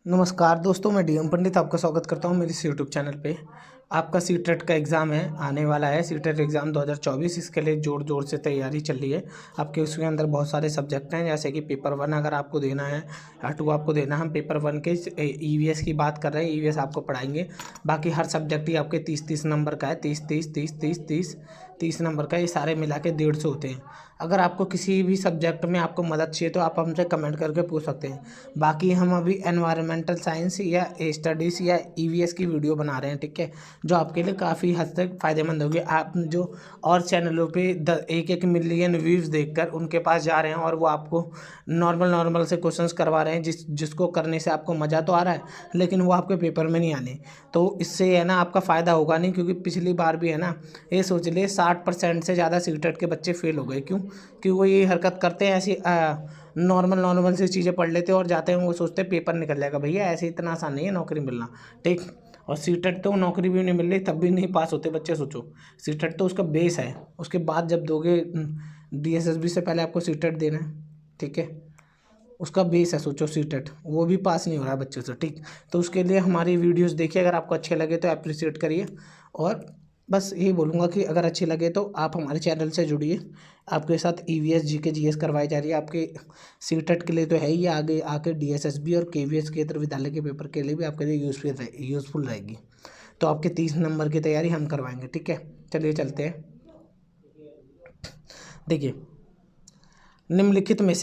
नमस्कार दोस्तों, मैं डीएम पंडित आपका स्वागत करता हूं मेरे इस यूट्यूब चैनल पे। आपका सीटेट का एग्ज़ाम है, आने वाला है सीटेट एग्ज़ाम 2024। इसके लिए ज़ोर ज़ोर से तैयारी चल रही है। आपके उसके अंदर बहुत सारे सब्जेक्ट हैं, जैसे कि पेपर 1 अगर आपको देना है या 2 आपको देना है। हम पेपर 1 के ईवीएस की बात कर रहे हैं, ईवीएस आपको पढ़ाएंगे। बाकी हर सब्जेक्ट ही आपके 30-30 नंबर का है। 30 नंबर का, ये सारे मिला के 150 होते हैं। अगर आपको किसी भी सब्जेक्ट में आपको मदद चाहिए तो आप हमसे कमेंट करके पूछ सकते हैं। बाकी हम अभी एनवायरमेंटल साइंस या स्टडीज़ या ईवीएस की वीडियो बना रहे हैं, ठीक है, जो आपके लिए काफ़ी हद तक फ़ायदेमंद होगी। आप जो और चैनलों पे 1-1 मिलियन व्यूज़ देखकर उनके पास जा रहे हैं और वो आपको नॉर्मल से क्वेश्चंस करवा रहे हैं, जिसको करने से आपको मज़ा तो आ रहा है, लेकिन वो आपके पेपर में नहीं आने। तो इससे है ना आपका फ़ायदा होगा नहीं, क्योंकि पिछली बार भी है ना, ये सोच लिए 60% से ज़्यादा सीटेट के बच्चे फेल हो गए। क्यों? कि वो ये हरकत करते हैं, ऐसी नॉर्मल सी चीज़ें पढ़ लेते हैं और जाते हैं, वो सोचते हैं पेपर निकल जाएगा। भैया ऐसे इतना आसान नहीं है नौकरी मिलना, ठीक। और सीटेट तो नौकरी भी नहीं मिल रही तब भी नहीं पास होते बच्चे, सोचो। सीटेट तो उसका बेस है, उसके बाद जब दोगे डीएसएसबी से पहले आपको सीटेट देना है, ठीक है, उसका बेस है। सोचो सीटेट, वो भी पास नहीं हो रहा है बच्चों से, ठीक। तो उसके लिए हमारी वीडियोस देखिए, अगर आपको अच्छे लगे तो अप्रिशिएट करिए। और बस यही बोलूँगा कि अगर अच्छे लगे तो आप हमारे चैनल से जुड़िए। आपके साथ ईवीएस जीके जीएस करवाई जा रही है। आपके सीटेट के लिए तो है ही, आगे आके डीएसएसबी और केवीएस केंद्र विद्यालय के पेपर के लिए भी आपके लिए यूज़फुल रहेगी। तो आपके 30 नंबर की तैयारी हम करवाएंगे, ठीक है। चलिए चलते हैं। देखिए, निम्नलिखित में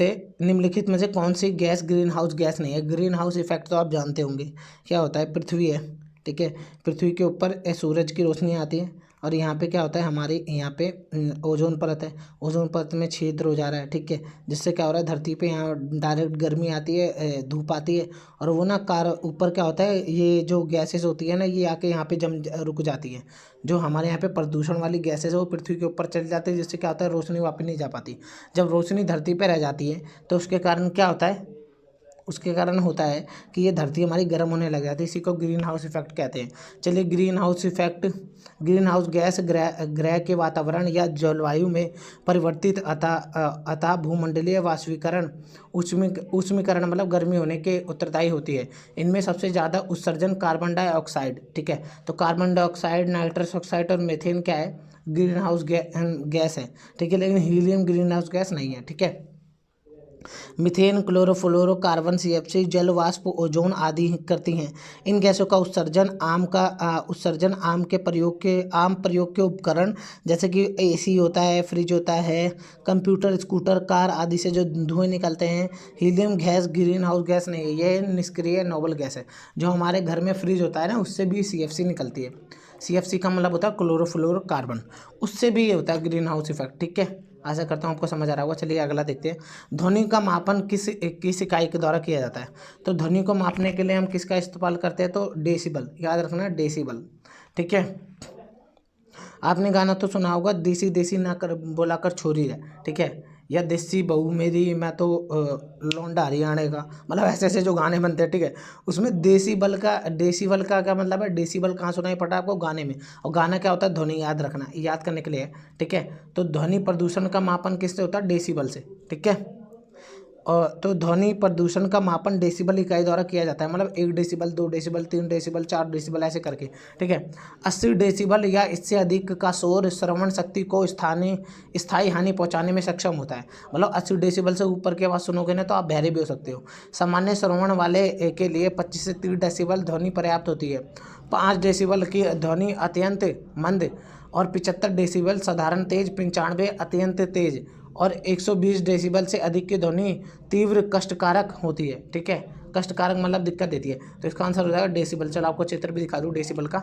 से कौन सी गैस ग्रीन हाउस गैस नहीं है। ग्रीन हाउस इफेक्ट तो आप जानते होंगे क्या होता है। पृथ्वी है, ठीक है, पृथ्वी के ऊपर सूरज की रोशनी आती है और यहाँ पे क्या होता है, हमारे यहाँ पे ओजोन परत है। ओजोन परत में छिद्र हो जा रहा है, ठीक है, जिससे क्या हो रहा है, धरती पे यहाँ डायरेक्ट गर्मी आती है, धूप आती है, और वो ना ऊपर क्या होता है, ये जो गैसेस होती है ना, ये आके यहाँ पे रुक जाती है। जो हमारे यहाँ पे प्रदूषण वाली गैसेस है वो पृथ्वी के ऊपर चली जाती है, जिससे क्या होता है, रोशनी वापस नहीं जा पाती। जब रोशनी धरती पर रह जाती है तो उसके कारण क्या होता है, उसके कारण होता है कि ये धरती हमारी गर्म होने लग जाती है। इसी को ग्रीन हाउस इफेक्ट कहते हैं। चलिए, green house effect, green house gas ग्रह के वातावरण या जलवायु में परिवर्तित अतः भूमंडलीय वाष्पीकरण, उष्मीकरण मतलब गर्मी होने के उत्तरदायी होती है। इनमें सबसे ज़्यादा उत्सर्जन कार्बन डाइऑक्साइड, ठीक है, तो कार्बन डाइऑक्साइड, नाइट्रस ऑक्साइड और मीथेन क्या है, ग्रीन हाउस गैस है, ठीक है, लेकिन हीलियम ग्रीन हाउस गैस नहीं है, ठीक है। मीथेन, क्लोरोफ्लोरोकार्बन, सीएफसी जल वाष्प, ओजोन आदि करती हैं। इन गैसों का उत्सर्जन आम प्रयोग के उपकरण, जैसे कि एसी होता है, फ्रिज होता है, कंप्यूटर, स्कूटर, कार आदि से जो धुएं निकलते हैं। Helium gas green house gas नहीं है, ये निष्क्रिय नोबल गैस है। जो हमारे घर में फ्रिज होता है ना, उससे भी सीएफसी निकलती है। सीएफसी का मतलब होता है क्लोरोफ्लोरोकार्बन, उससे भी ये होता है ग्रीन हाउस इफेक्ट, ठीक है। आशा करता हूँ आपको समझ आ रहा होगा। चलिए अगला देखते हैं। ध्वनि का मापन किस इकाई के द्वारा किया जाता है। तो ध्वनि को मापने के लिए हम किसका इस्तेमाल करते हैं, तो डेसिबल, याद रखना, डेसिबल, ठीक है। आपने गाना तो सुना होगा, देसी देसी ना कर बोला कर छोरी है, ठीक है, या देसी बहू मेरी, मैं तो लौंडा हरियाणे का, मतलब ऐसे ऐसे जो गाने बनते हैं, ठीक है। उसमें डेसिबल का क्या मतलब है, डेसिबल कहाँ सुनाई पड़ा आपको, गाने में। और गाना क्या होता है, ध्वनि, याद रखना, याद करने के लिए है, ठीक है। तो ध्वनि प्रदूषण का मापन किससे होता है, डेसिबल से, ठीक है। और तो ध्वनि प्रदूषण का मापन डेसिबल इकाई द्वारा किया जाता है, मतलब 1 डेसिबल, 2 डेसिबल, 3 डेसिबल, 4 डेसिबल, ऐसे करके, ठीक है। 80 डेसिबल या इससे अधिक का शोर श्रवण शक्ति को स्थायी हानि पहुंचाने में सक्षम होता है। मतलब 80 डेसिबल से ऊपर की आवाज़ सुनोगे ना तो आप बहरे भी हो सकते हो। सामान्य श्रवण वाले के लिए 25 से 30 डेसिबल ध्वनि पर्याप्त होती है। 5 डेसिबल की ध्वनि अत्यंत मंद और 75 डेसिबल साधारण तेज, 95 अत्यंत तेज और 120 डेसिबल से अधिक की ध्वनि तीव्र कष्टकारक होती है, ठीक है। कष्टकारक मतलब दिक्कत देती है, तो इसका आंसर हो जाएगा डेसिबल। चलो आपको चित्र भी दिखा दूँ डेसिबल का।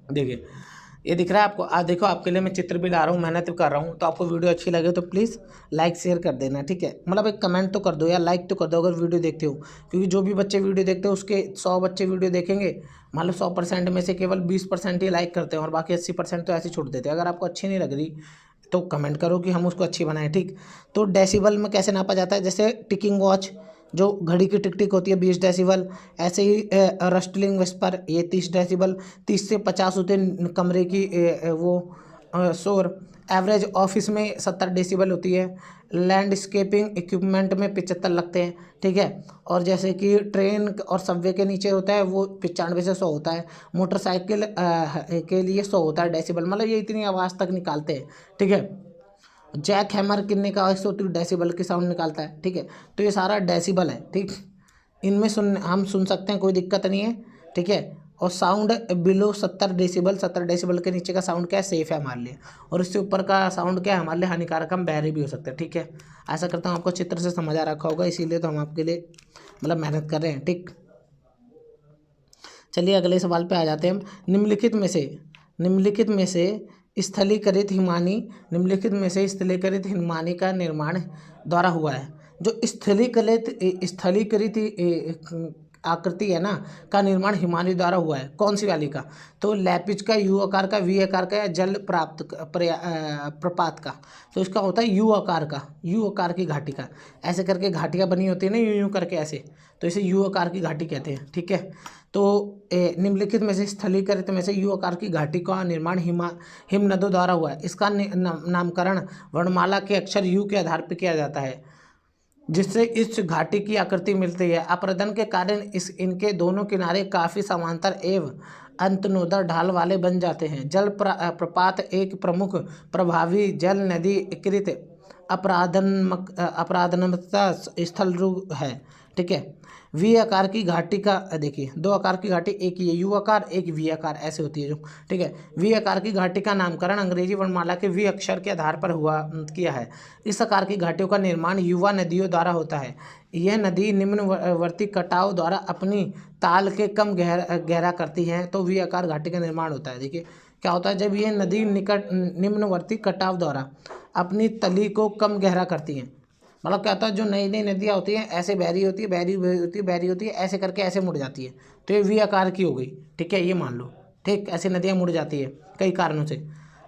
देखिए, ये दिख रहा है आपको, आज देखो आपके लिए मैं चित्र भी ला रहा हूँ, मेहनत भी कर रहा हूँ। तो आपको वीडियो अच्छी लगे तो प्लीज़ लाइक शेयर कर देना, ठीक है। मतलब एक कमेंट तो कर दो या लाइक तो कर दो अगर वीडियो देखते हो, क्योंकि जो भी बच्चे वीडियो देखते हो उसके 100 बच्चे वीडियो देखेंगे, मान लो 100% में से केवल 20% ही लाइक करते हैं और बाकी 80% तो ऐसे ही छोड़ देते हैं। अगर आपको अच्छी नहीं लग रही तो कमेंट करो कि हम उसको अच्छी बनाएं, ठीक। तो डेसिबल में कैसे नापा जाता है, जैसे टिकिंग वॉच, जो घड़ी की टिक टिक होती है, 20 डेसिबल। ऐसे ही रस्टलिंग विस्पर, ये 30 डेसिबल, 30 से 50 होते हैं कमरे की वो शोर। एवरेज ऑफिस में 70 डेसिबल होती है। लैंडस्केपिंग इक्विपमेंट में 75 लगते हैं, ठीक है। और जैसे कि ट्रेन और सबवे के नीचे होता है वो 95 से 100 होता है। मोटरसाइकिल के लिए 100 होता है डेसिबल, मतलब ये इतनी आवाज़ तक निकालते हैं, ठीक है। जैक हैमर कितने का 130 डेसिबल की साउंड निकालता है, ठीक है। तो ये सारा डेसिबल है, ठीक। इनमें हम सुन सकते हैं, कोई दिक्कत नहीं है, ठीक है। और साउंड बिलो 70 डेसिबल, 70 डेसिबल के नीचे का साउंड क्या है, सेफ है हमारे लिए। और इससे ऊपर का साउंड क्या है, हमारे लिए हानिकारक, हम बहरे भी हो सकते हैं, ठीक है। ऐसा करता हूँ आपको चित्र से समझ आ रखा होगा, इसीलिए तो हम आपके लिए मतलब मेहनत कर रहे हैं, ठीक। चलिए अगले सवाल पे आ जाते हैं हम। निम्नलिखित में से स्थलीकृत हिमानी का निर्माण द्वारा हुआ है। जो स्थलीकृत आकृति है ना का निर्माण हिमानी द्वारा हुआ है, कौन सी वाली का? तो लैपिज का, यू आकार का, वी आकार का, या जल प्रपात का? तो इसका होता है यू आकार का, यू आकार की घाटी का। ऐसे करके घाटियाँ बनी होती है ना, यूं यूं करके ऐसे, तो इसे यू आकार की घाटी कहते हैं, ठीक है। तो निम्नलिखित में से स्थलीकृत में से यू आकार की घाटी का निर्माण हिम नदों द्वारा हुआ है। इसका नामकरण वर्णमाला के अक्षर यू के आधार पर किया जाता है, जिससे इस घाटी की आकृति मिलती है। अपरदन के कारण इनके दोनों किनारे काफ़ी समांतर एवं अंतनोदर ढाल वाले बन जाते हैं। जल प्रपात एक प्रमुख प्रभावी जल नदी कृत अपराधनमता स्थल है, ठीक है। वी आकार की घाटी का देखिए, दो आकार की घाटी, एक ये यू आकार, एक वी आकार, ऐसे होती है जो, ठीक है। वी आकार की घाटी का नामकरण अंग्रेजी वर्णमाला के वी अक्षर के आधार पर किया है। इस आकार की घाटियों का निर्माण युवा नदियों द्वारा होता है। यह नदी निम्नवर्ती कटाव द्वारा अपनी ताल के कम गहरा करती है, तो वी आकार घाटी का निर्माण होता है। देखिए क्या होता है, जब ये नदी निम्नवर्ती कटाव द्वारा अपनी तली को कम गहरा करती हैं, मतलब क्या होता है, जो नई नई नदियाँ होती हैं ऐसे बहरी होती है, बहरी होती है, ऐसे करके ऐसे मुड़ जाती है, तो ये वी आकार की हो गई, ठीक है, ये मान लो, ठीक। ऐसे नदियाँ मुड़ जाती है कई कारणों से।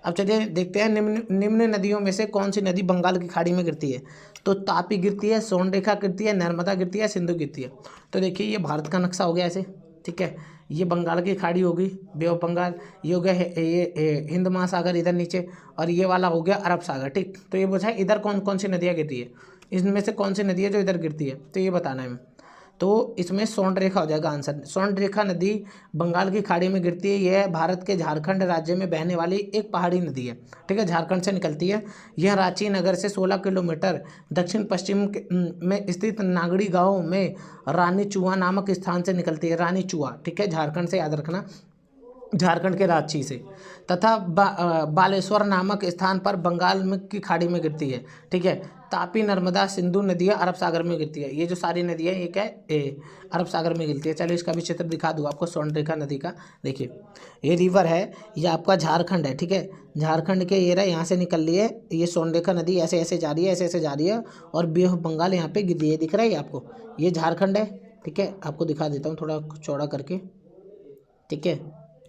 अब चलिए देखते हैं निम्न नदियों में से कौन सी नदी बंगाल की खाड़ी में गिरती है। तो तापी गिरती है, सोनरेखा गिरती है, नर्मदा गिरती है, सिंधु गिरती है। तो देखिए ये भारत का नक्शा हो गया ऐसे, ठीक है। ये बंगाल की खाड़ी होगी, बे ऑफ बंगाल, ये हो गया ये हिंद महासागर इधर नीचे, और ये वाला हो गया अरब सागर, ठीक। तो ये पूछा है इधर कौन कौन सी नदियाँ गिरती है, इनमें से कौन सी नदी है जो इधर गिरती है, तो ये बताना है हमें। तो इसमें स्वर्णरेखा हो जाएगा आंसर। स्वर्णरेखा नदी बंगाल की खाड़ी में गिरती है। यह भारत के झारखंड राज्य में बहने वाली एक पहाड़ी नदी है, ठीक है, झारखंड से निकलती है। यह रांची नगर से 16 किलोमीटर दक्षिण पश्चिम में स्थित नागड़ी गांव में रानी चुआ नामक स्थान से निकलती है। रानी चुआ, ठीक है, झारखंड से याद रखना, झारखंड के रांची से, तथा बालेश्वर नामक स्थान पर बंगाल में की खाड़ी में गिरती है, ठीक है। तापी, नर्मदा, सिंधु नदियाँ अरब सागर में गिरती है। ये जो सारी नदियाँ ये क्या है, अरब सागर में गिरती है। चलिए इसका भी चित्र दिखा दूँ आपको स्वर्णरेखा नदी का। देखिए ये रिवर है, ये आपका झारखंड है, ठीक है। झारखंड के ये रहा, यहाँ से निकल रही है ये स्वर्णरेखा नदी, ऐसे ऐसे जा रही है, ऐसे ऐसे जा रही है, और बे ऑफ बंगाल यहाँ पे गिर रही है, दिख रहा है आपको, ये झारखंड है, ठीक है। आपको दिखा देता हूँ थोड़ा चौड़ा करके, ठीक है।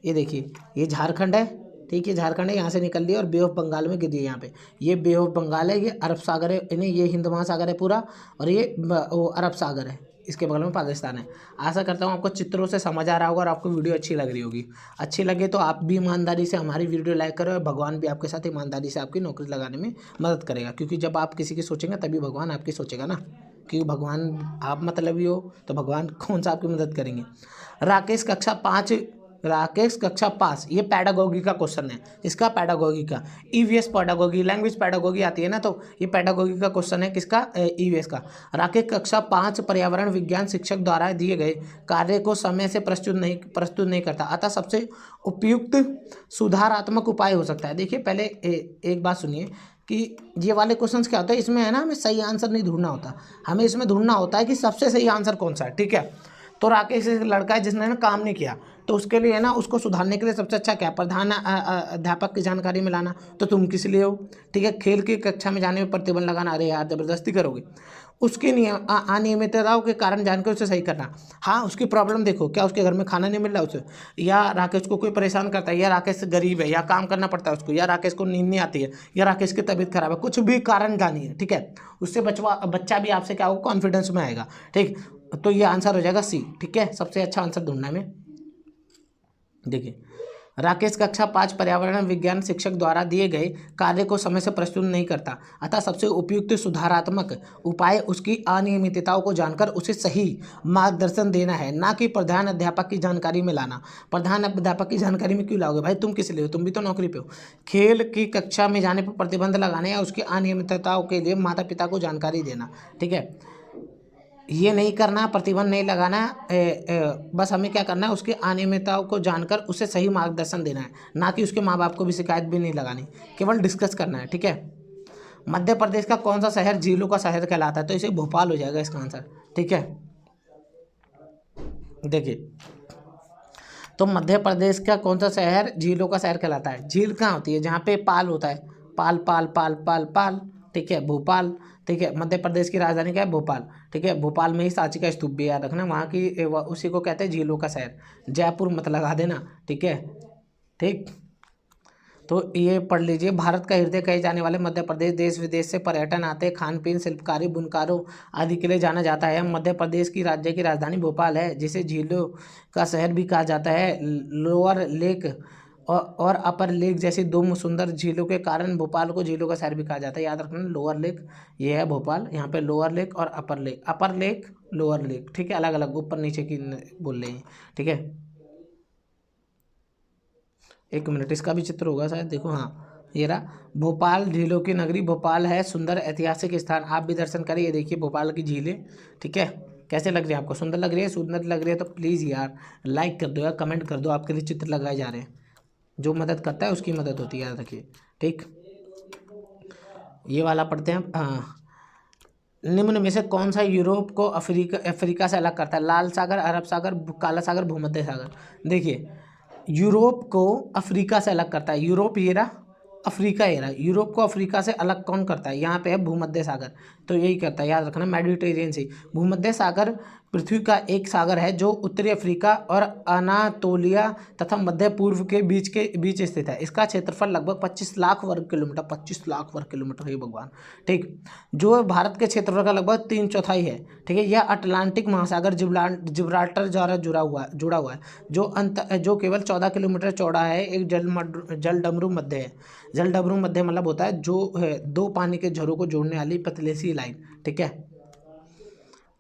ये देखिए ये झारखंड है, ठीक है, झारखंड है, यहाँ से निकल रही है और बे ऑफ बंगाल में गिर रही है। यहाँ पे ये बे ऑफ बंगाल है, ये अरब सागर है, यानी ये हिंद महासागर है पूरा, और ये वो अरब सागर है, इसके बगल में पाकिस्तान है। आशा करता हूँ आपको चित्रों से समझ आ रहा होगा और आपको वीडियो अच्छी लग रही होगी। अच्छी लगे तो आप भी ईमानदारी से हमारी वीडियो लाइक करो, और भगवान भी आपके साथ ईमानदारी से आपकी नौकरी लगाने में मदद करेगा, क्योंकि जब आप किसी की सोचेंगे तभी भगवान आपकी सोचेगा ना, क्योंकि भगवान आप मतलबी हो तो भगवान कौन सा आपकी मदद करेंगे। राकेश कक्षा 5, ये पैडागोगी का क्वेश्चन है, इसका पैडागोगी का, ईवीएस पैडागोगी, लैंग्वेज पैडागोगी आती है ना, तो ये पैडागोगी का क्वेश्चन है, किसका, ईवीएस का। राकेश कक्षा 5 पर्यावरण विज्ञान शिक्षक द्वारा दिए गए कार्य को समय से प्रस्तुत नहीं करता, अतः सबसे उपयुक्त सुधारात्मक उपाय हो सकता है। देखिए पहले एक बात सुनिए कि ये वाले क्वेश्चंस क्या होता है, इसमें है ना, हमें सही आंसर नहीं ढूंढना होता, हमें इसमें ढूंढना होता है कि सबसे सही आंसर कौन सा है, ठीक है। तो राकेश एक लड़का है जिसने ना काम नहीं किया, तो उसके लिए ना, उसको सुधारने के लिए सबसे अच्छा क्या, प्रधान अध्यापक की जानकारी मिलाना, तो तुम किस लिए हो, ठीक है। खेल की कक्षा में जाने में प्रतिबंध लगाना, अरे यार जबरदस्ती करोगे। उसकी अनियमितताओं के कारण जानकर उसे सही करना, हाँ उसकी प्रॉब्लम देखो, क्या उसके घर में खाना नहीं मिल रहा उसे, या राकेश को कोई परेशान करता है, या राकेश गरीब है, या काम करना पड़ता है उसको, या राकेश को नींद नहीं आती है, या राकेश की तबीयत खराब है, कुछ भी कारण जानिए, ठीक है। उससे बच्चा भी आपसे क्या होगा, कॉन्फिडेंस में आएगा, ठीक। तो ये आंसर हो जाएगा सी, ठीक है, सबसे अच्छा आंसर ढूंढना है। देखिए राकेश कक्षा 5 पर्यावरण विज्ञान शिक्षक द्वारा दिए गए कार्य को समय से प्रस्तुत नहीं करता, अतः सबसे उपयुक्त सुधारात्मक उपाय उसकी अनियमितताओं को जानकर उसे सही मार्गदर्शन देना है, ना कि प्रधान अध्यापक की जानकारी में लाना। प्रधान अध्यापक की जानकारी में क्यों लाओगे भाई, तुम किस लिए हो, तुम भी तो नौकरी पे हो। खेल की कक्षा में जाने पर प्रतिबंध लगाने या उसकी अनियमितताओं के लिए माता पिता को जानकारी देना। ठीक है, ये नहीं करना, प्रतिबंध नहीं लगाना, बस हमें क्या करना है, उसकी अनियमितताओं को जानकर उसे सही मार्गदर्शन देना है, ना कि उसके माँ बाप को भी शिकायत भी नहीं लगानी, केवल डिस्कस करना है। ठीक है, मध्य प्रदेश का कौन सा शहर झीलों का शहर कहलाता है, तो इसे भोपाल हो जाएगा इसका आंसर। ठीक है, देखिए तो मध्य प्रदेश का कौन सा शहर झीलों का शहर कहलाता है। झील कहाँ होती है, जहाँ पे पाल होता है, पाल पाल पाल पाल पाल। ठीक है, भोपाल। ठीक है, मध्य प्रदेश की राजधानी क्या है, भोपाल। ठीक है, भोपाल में ही सांची का स्तूप भी याद रखना, वहाँ की उसी को कहते हैं झीलों का शहर। जयपुर मत लगा देना। ठीक है, ठीक, तो ये पढ़ लीजिए। भारत का हृदय कहे जाने वाले मध्य प्रदेश देश विदेश से पर्यटन आते हैं, खान पीन, शिल्पकारी, बुनकारों आदि के लिए जाना जाता है। मध्य प्रदेश की राज्य की राजधानी भोपाल है, जिसे झीलों का शहर भी कहा जाता है। लोअर लेक और अपर लेक जैसी दो सुंदर झीलों के कारण भोपाल को झीलों का शहर भी कहा जाता है। याद रखना, लोअर लेक ये है भोपाल, यहाँ पे लोअर लेक और अपर लेक, अपर लेक लोअर लेक। ठीक है, अलग अलग ऊपर नीचे की बोल रहे हैं। ठीक है, एक मिनट, इसका भी चित्र होगा शायद, देखो, हाँ ये रहा। भोपाल झीलों की नगरी भोपाल है, सुंदर ऐतिहासिक स्थान, आप भी दर्शन करिए। देखिए भोपाल की झीलें। ठीक है, कैसे लग रही है आपको, सुंदर लग रही है, सुंदर लग रही है तो प्लीज़ यार लाइक कर दो यार, कमेंट कर दो, आपके लिए चित्र लगाए जा रहे हैं। जो मदद करता है उसकी मदद होती है, याद रखिए। ठीक, ये वाला पढ़ते हैं। हाँ, निम्न में से कौन सा यूरोप को अफ्रीका से अलग करता है। लाल सागर, अरब सागर, काला सागर, भूमध्य सागर। देखिए यूरोप को अफ्रीका से अलग करता है, यूरोप ये रहा, अफ्रीका ये रहा। यूरोप को अफ्रीका से अलग कौन करता है, यहाँ पे है भूमध्य सागर, तो यही करता है, याद रखना, मेडिटेरियन सी। भूमध्य सागर पृथ्वी का एक सागर है जो उत्तरी अफ्रीका और अनातोलिया तथा मध्य पूर्व के बीच स्थित है। इसका क्षेत्रफल लगभग 25 लाख वर्ग किलोमीटर, 25 लाख वर्ग किलोमीटर है भगवान। ठीक, जो भारत के क्षेत्रफल का लगभग 3/4 है। ठीक है, यह अटलांटिक महासागर जिब्राल्टर द्वारा जुड़ा हुआ है, जो केवल 14 किलोमीटर चौड़ा है। एक जलडमरू मध्य है। जलडमरू मध्य मतलब होता है जो है दो पानी के झरों को जोड़ने वाली पतली सी लाइन। ठीक है,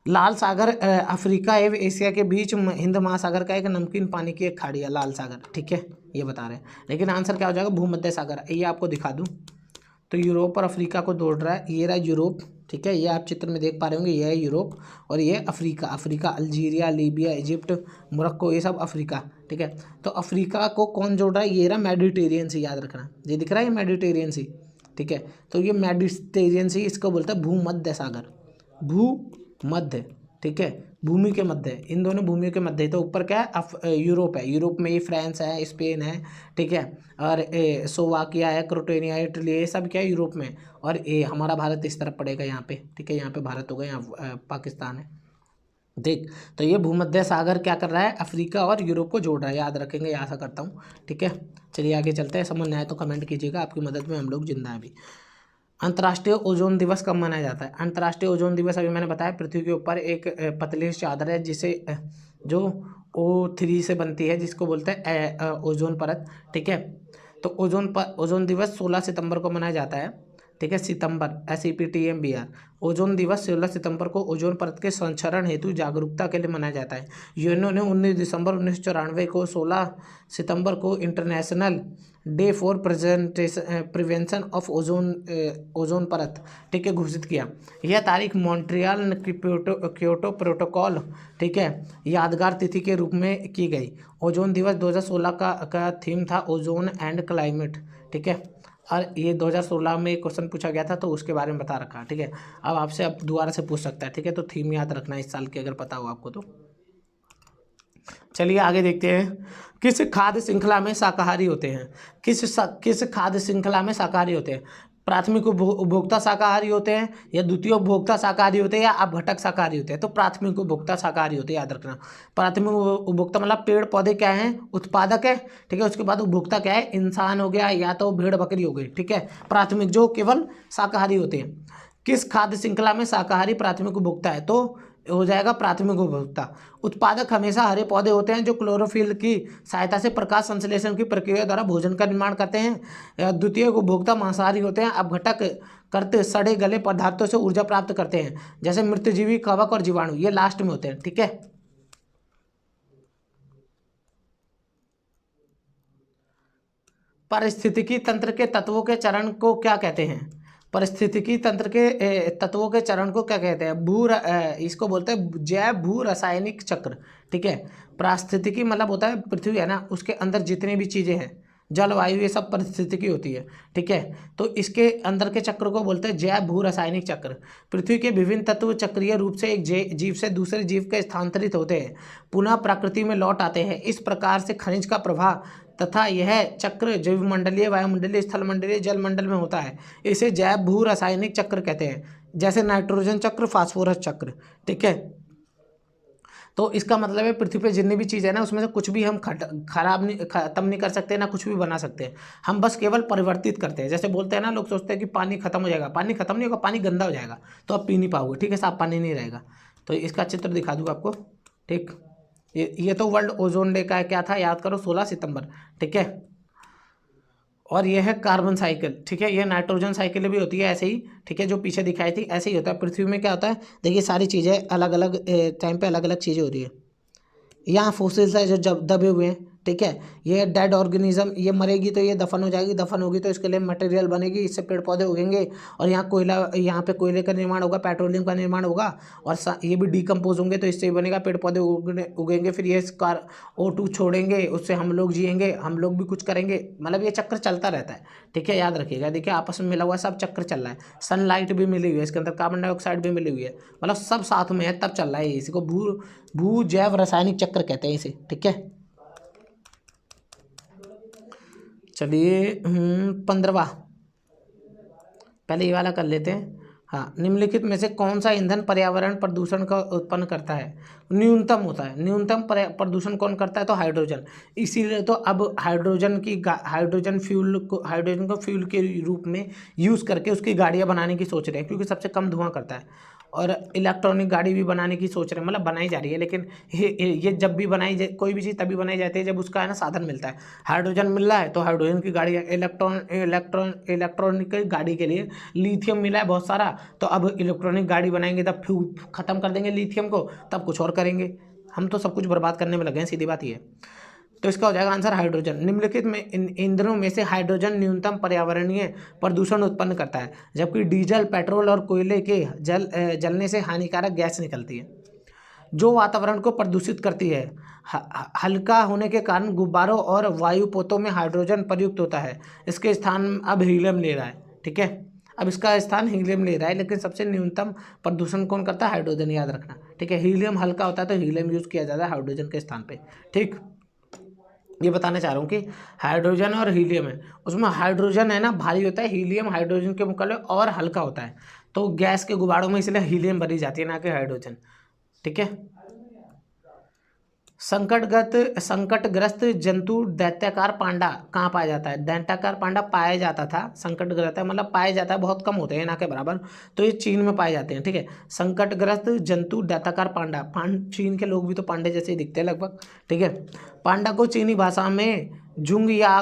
लाल सागर अफ्रीका एवं एशिया के बीच हिंद महासागर का एक नमकीन पानी की एक खाड़ी है, लाल सागर। ठीक है, ये बता रहे हैं, लेकिन आंसर क्या हो जाएगा, भूमध्य सागर। ये आपको दिखा दूं तो यूरोप और अफ्रीका को जोड़ रहा है, ये रहा यूरोप। ठीक है, ये आप चित्र में देख पा रहे होंगे, ये है यूरोप और ये Africa. Africa Algeria, Libya, Egypt, Morocco, ये सब अफ्रीका। ठीक है, तो अफ्रीका को कौन जोड़ रहा है, ये रहा मेडिटेरियन सी, याद रखना, ये दिख रहा है, ये मेडिटेरियन सी। ठीक है, तो ये मेडिटेरियन सी, इसको बोलते हैं भूमध्य सागर, भूमध्य। ठीक है, भूमि के मध्य, इन दोनों भूमियों के मध्य। तो ऊपर क्या है, यूरोप है, यूरोप में ये फ्रांस है, स्पेन है। ठीक है, और स्लोवाकिया है, क्रोटेनिया है, इटली है, ये सब क्या है यूरोप में। और ये हमारा भारत इस तरफ पड़ेगा यहाँ पे। ठीक है, यहाँ पे भारत होगा, यहाँ पाकिस्तान है। देख, तो ये भूमध्य सागर क्या कर रहा है, अफ्रीका और यूरोप को जोड़ रहा है, याद रखेंगे, ये आशा करता हूँ। ठीक है, चलिए आगे चलते हैं। समझ नहीं आए तो कमेंट कीजिएगा, आपकी मदद में हम लोग जिंदा हैं अभी। अंतर्राष्ट्रीय ओजोन दिवस कब मनाया जाता है। अंतर्राष्ट्रीय ओजोन दिवस अभी मैंने बताया, पृथ्वी के ऊपर एक पतली चादर है जिसे जो O3 से बनती है, जिसको बोलते हैं ओजोन परत। ठीक है, तो ओजोन दिवस 16 सितंबर को मनाया जाता है। ठीक है, सितंबर, SEPTMBR। ओजोन दिवस 16 सितंबर को ओजोन परत के संरक्षण हेतु जागरूकता के लिए मनाया जाता है। यूएनओ ने 19 दिसंबर 1994 को 16 सितंबर को international day for prevention of ozone परत, ठीक है, घोषित किया। यह तारीख मॉन्ट्रियल क्योटो प्रोटोकॉल, ठीक है, यादगार तिथि के रूप में की गई। ओजोन दिवस 2016 का थीम था ओजोन एंड क्लाइमेट। ठीक है, और ये 2016 में क्वेश्चन पूछा गया था, तो उसके बारे में बता रखा है। ठीक है, अब आपसे अब दोबारा से पूछ सकता है। ठीक है, तो थीम याद रखना इस साल की, अगर पता हो आपको तो। चलिए आगे देखते हैं। किस खाद्य श्रृंखला में शाकाहारी होते हैं। किस खाद्य श्रृंखला में शाकाहारी होते हैं। प्राथमिक उपभोक्ता शाकाहारी होते हैं, या द्वितीय उपभोक्ता शाकाहारी होते हैं, या अपघटक शाकाहारी होते हैं। तो प्राथमिक उपभोक्ता शाकाहारी होते हैं, याद रखना। प्राथमिक उपभोक्ता मतलब पेड़ पौधे क्या हैं, उत्पादक है। ठीक है, उसके बाद उपभोक्ता क्या है, इंसान हो गया या तो भेड़ बकरी हो गई। ठीक है, प्राथमिक जो केवल शाकाहारी होते हैं। किस खाद्य श्रृंखला में शाकाहारी प्राथमिक उपभोक्ता है, तो हो जाएगा प्राथमिक उपभोक्ता। उत्पादक हमेशा हरे पौधे होते हैं जो क्लोरोफिल की सहायता से प्रकाश संश्लेषण की प्रक्रिया द्वारा भोजन का निर्माण करते हैं। द्वितीय उपभोक्ता मांसाहारी होते हैं, अपघटक करते सड़े गले पदार्थों से ऊर्जा प्राप्त करते हैं, जैसे मृतजीवी, कवक और जीवाणु, ये लास्ट में होते हैं। ठीक है, पारिस्थितिकी तंत्र के तत्वों के चरण को क्या कहते हैं? पारिस्थितिकी तंत्र के तत्वों के चरण को क्या कहते हैं? इसको बोलते हैं जैव भू रासायनिक चक्र। ठीक है, पारिस्थितिकी मतलब होता है पृथ्वी है ना, उसके अंदर जितनी भी चीज़ें हैं, जलवायु, ये सब पारिस्थितिकी होती है। ठीक है, तो इसके अंदर के चक्र को बोलते हैं जैव भू रासायनिक चक्र। पृथ्वी के विभिन्न तत्व चक्रीय रूप से एक जीव से दूसरे जीव के स्थानांतरित होते हैं, पुनः प्रकृति में लौट आते हैं। इस प्रकार से खनिज का प्रवाह तथा यह चक्र जैवमंडलीय, वायुमंडलीय, स्थलमंडलीय, जलमंडल में होता है। इसे जैव भू रासायनिक चक्र कहते हैं, जैसे नाइट्रोजन चक्र, फास्फोरस चक्र। ठीक है, तो इसका मतलब है पृथ्वी पे जितनी भी चीज़ है ना, उसमें से कुछ भी हम खराब नहीं, खत्म नहीं कर सकते ना, कुछ भी बना सकते हैं। हम बस केवल परिवर्तित करते हैं। जैसे बोलते हैं ना, लोग सोचते हैं कि पानी खत्म हो जाएगा, पानी खत्म नहीं होगा, पानी गंदा हो जाएगा, तो आप पी नहीं पाओगे। ठीक है, साफ पानी नहीं रहेगा। तो इसका चित्र दिखा दूँगा आपको। ठीक, ये तो वर्ल्ड ओजोन डे का क्या था, याद करो, 16 सितंबर। ठीक है, और ये है कार्बन साइकिल। ठीक है, ये नाइट्रोजन साइकिल भी होती है ऐसे ही। ठीक है, जो पीछे दिखाई थी ऐसे ही होता है। पृथ्वी में क्या होता है, देखिए सारी चीज़ें अलग अलग टाइम पे अलग अलग चीज़ें हो रही है। यहाँ फोसिल्स है जो जब दबे हुए हैं। ठीक है, ये डेड ऑर्गेनिज्म, ये मरेगी तो ये दफन हो जाएगी, दफन होगी तो इसके लिए मटेरियल बनेगी, इससे पेड़ पौधे उगेंगे, और यहाँ कोयला, यहाँ पे कोयले का निर्माण होगा, पेट्रोलियम का निर्माण होगा, और ये भी डिकम्पोज होंगे तो इससे बनेगा, पेड़ पौधे उगेंगे, फिर ये कार O2 छोड़ेंगे, उससे हम लोग जिएंगे, हम लोग भी कुछ करेंगे। मतलब ये चक्र चलता रहता है। ठीक है, याद रखिएगा। देखिए आपस में मिला हुआ सब चक्र चल रहा है। सनलाइट भी मिली हुई है इसके अंदर, कार्बन डाइऑक्साइड भी मिली हुई है, मतलब सब साथ में है, तब चल रहा है। इसी को भू जैव रासायनिक चक्र कहते हैं इसे। ठीक है, चलिए 15वां, पहले ये वाला कर लेते हैं। हाँ, निम्नलिखित में से कौन सा ईंधन पर्यावरण प्रदूषण का उत्पन्न करता है? न्यूनतम होता है। न्यूनतम प्रदूषण कौन करता है? तो हाइड्रोजन। इसीलिए तो अब हाइड्रोजन को फ्यूल के रूप में यूज़ करके उसकी गाड़ियाँ बनाने की सोच रहे हैं, क्योंकि सबसे कम धुआं करता है। और इलेक्ट्रॉनिक गाड़ी भी बनाने की सोच रहे हैं, मतलब बनाई जा रही है। लेकिन ये जब भी कोई भी चीज़ तभी बनाई जाती है जब उसका है ना साधन मिलता है। हाइड्रोजन मिल रहा है तो हाइड्रोजन की गाड़ी, इलेक्ट्रॉनिक गाड़ी के लिए लिथियम मिला है बहुत सारा, तो अब इलेक्ट्रॉनिक गाड़ी बनाएंगे, तब फ्यूल ख़त्म कर देंगे लिथियम को, तब कुछ और करेंगे। हम तो सब कुछ बर्बाद करने में लगे हैं, सीधी बात ये है। तो इसका हो जाएगा आंसर हाइड्रोजन। निम्नलिखित में ईंधनों में से हाइड्रोजन न्यूनतम पर्यावरणीय प्रदूषण उत्पन्न करता है, जबकि डीजल, पेट्रोल और कोयले के जलने से हानिकारक गैस निकलती है जो वातावरण को प्रदूषित करती है। हल्का होने के कारण गुब्बारों और वायुपोतों में हाइड्रोजन प्रयुक्त होता है। इसके स्थान अब हीलियम ले रहा है। ठीक है, अब इसका स्थान हीलियम ले रहा है, लेकिन सबसे न्यूनतम प्रदूषण कौन करता है? हाइड्रोजन, याद रखना। ठीक है, हीलियम हल्का होता है तो हीलियम यूज़ किया जाता है हाइड्रोजन के स्थान पे। ठीक, ये बताना चाह रहा हूँ कि हाइड्रोजन और हीलियम है, उसमें हाइड्रोजन है ना भारी होता है, हीलियम हाइड्रोजन के मुकाबले और हल्का होता है। तो गैस के गुबारों में इसलिए हीलियम भरी जाती है, ना कि हाइड्रोजन। ठीक है, संकटग्रस्त जंतु दैत्याकार पांडा कहाँ पाया जाता है? दैत्याकार पांडा पाया जाता था, संकटग्रस्त है मतलब पाया जाता है, बहुत कम होते हैं ना के बराबर, तो ये चीन में पाए जाते हैं। ठीक है, संकटग्रस्त जंतु दैत्याकार पांडा, चीन के लोग भी तो पांडे जैसे ही दिखते हैं लगभग। ठीक है, पांडा को चीनी भाषा में झुंगिया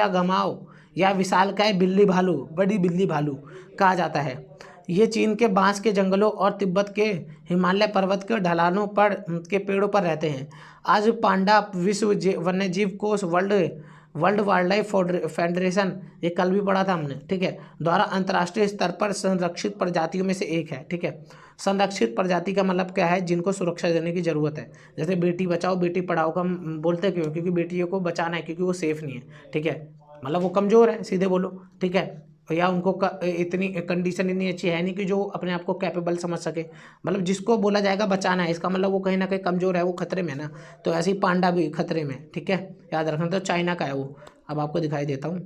गमाओ या विशालकाय बिल्ली भालू, बड़ी बिल्ली भालू कहा जाता है। ये चीन के बांस के जंगलों और तिब्बत के हिमालय पर्वत के ढलानों पर के पेड़ों पर रहते हैं। आज पांडा विश्व वन्यजीव कोष, वर्ल्ड वाइल्ड लाइफ फेडरेशन, ये कल भी पढ़ा था हमने, ठीक है, द्वारा अंतर्राष्ट्रीय स्तर पर संरक्षित प्रजातियों में से एक है। ठीक है, संरक्षित प्रजाति का मतलब क्या है? जिनको सुरक्षा देने की ज़रूरत है। जैसे बेटी बचाओ बेटी पढ़ाओ का हम बोलते क्यों? क्योंकि बेटियों को बचाना है, क्योंकि वो सेफ नहीं है। ठीक है, मतलब वो कमज़ोर है, सीधे बोलो। ठीक है, या उनको इतनी कंडीशन इतनी अच्छी है नहीं कि जो अपने आप को कैपेबल समझ सके। मतलब जिसको बोला जाएगा बचाना है, इसका मतलब वो कहीं ना कहीं कमज़ोर है, वो खतरे में है ना। तो ऐसे ही पांडा भी खतरे में। ठीक है, याद रखना। तो चाइना का है वो, अब आपको दिखाई देता हूँ।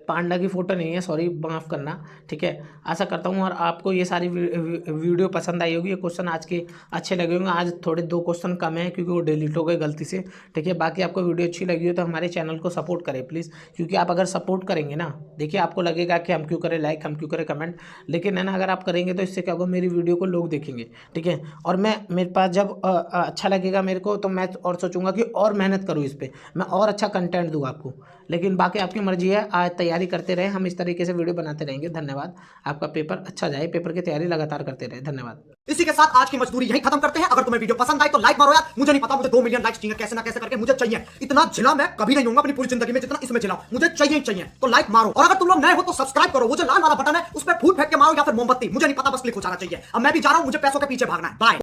पांडा की फ़ोटो नहीं है, सॉरी, माफ़ करना। ठीक है, आशा करता हूँ और आपको ये सारी वीडियो पसंद आई होगी। ये क्वेश्चन आज के अच्छे लगे होंगे। आज थोड़े 2 क्वेश्चन कम है क्योंकि वो डिलीट हो गए गलती से। ठीक है, बाकी आपको वीडियो अच्छी लगी हो तो हमारे चैनल को सपोर्ट करें प्लीज़, क्योंकि आप अगर सपोर्ट करेंगे ना, देखिए आपको लगेगा कि हम क्यों करें लाइक, हम क्यों करें कमेंट, लेकिन है ना, अगर आप करेंगे तो इससे क्या होगा, मेरी वीडियो को लोग देखेंगे। ठीक है, और मेरे पास जब अच्छा लगेगा मेरे को, तो मैं और सोचूंगा कि और मेहनत करूँ इस पर, मैं और अच्छा कंटेंट दूँ आपको। लेकिन बाकी आपकी मर्जी है, आज तैयारी करते रहे, हम इस तरीके से वीडियो बनाते रहेंगे। धन्यवाद। आपका पेपर अच्छा जाए, पेपर की तैयारी लगातार करते रहे। धन्यवाद। इसी के साथ आज की मजदूरी यही खत्म करते हैं। अगर तुम्हें वीडियो पसंद आई तो लाइक मारो यार। मुझे नहीं पता, मुझे 2 मिलियन लाइक्स चाहिए, कैसे ना कैसे करके मुझे चाहिए। इतना झिला मैं कभी नहीं होऊंगा अपनी पूरी जिंदगी में जितना इसमें झिला, मुझे चाहिए ही चाहिए। तो लाइक मारो, और अगर तुम लोग नए हो तो सब्सक्राइब करो। वो जो लाल वाला बटन है उस पर फूट फेंक के मारो या फिर मोमबत्ती, मुझे नहीं पता, बस क्लिक हो जाना चाहिए। अब मैं भी जा रहा हूं, मुझे पैसों के पीछे भागना है। बाय।